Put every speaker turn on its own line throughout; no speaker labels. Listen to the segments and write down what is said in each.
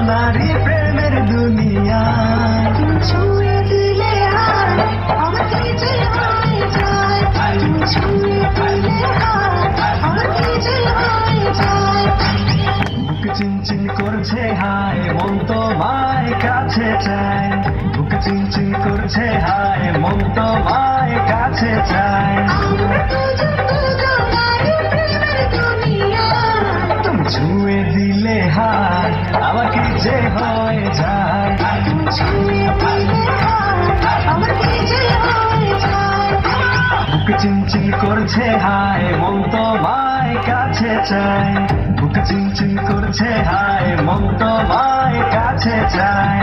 নারী প্রেমের দুনিয়া ছুঁয়ে দিলে হার আমাকে যে হয়ে যায় ছুঁয়ে দিলে হার আমাকে যে হয়ে যায় বুক চিনচিন করছে হায় মন তোমায় কাছে চায় বুক চিনচিন করছে হায় মন তোমায় কাছে চায় তুমি ছুঁয়ে দিলে হার আমাকে যে হয়ে যায় বুক চিনচিন করছে হায় মন তোমায় কাছে চায় বুক চিনচিন করছে হায় মন তোমায় কাছে চায়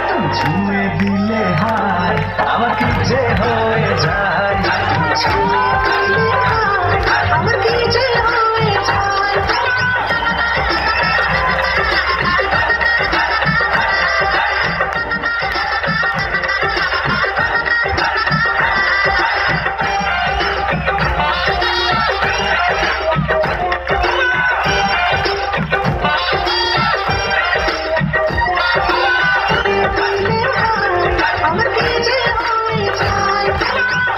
তুমি ছুঁয়ে দিলে হায় আমাকে যে হয়ে যায়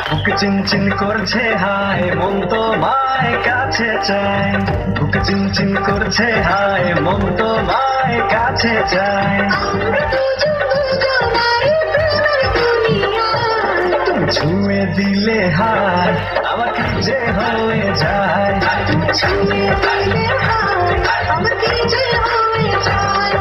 বুক চিনচিন করছে হায় মন তোমায় কাছে চায় বুক চিনচিন করছে হায় মন তোমায় কাছে চায় তুমি ছুঁয়ে দিলে হায় আমাকে যে হয়ে যায় ছুঁয়ে দিলে হায় আমাকে যে হয়ে যায়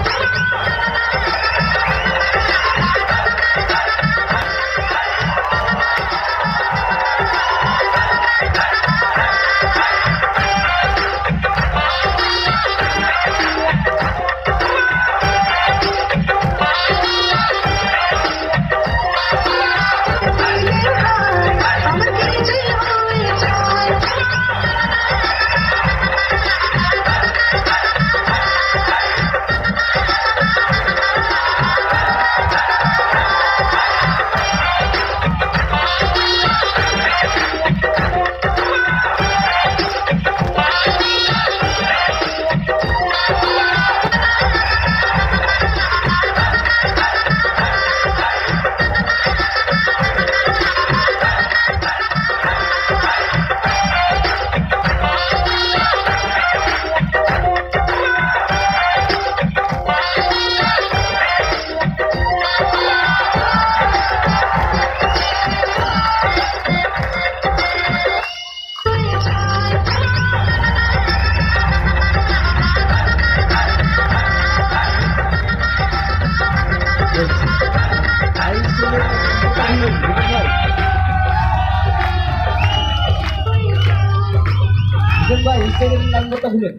ভাই ইনস্টাগ্রামের নাম্বারটা ভুলেন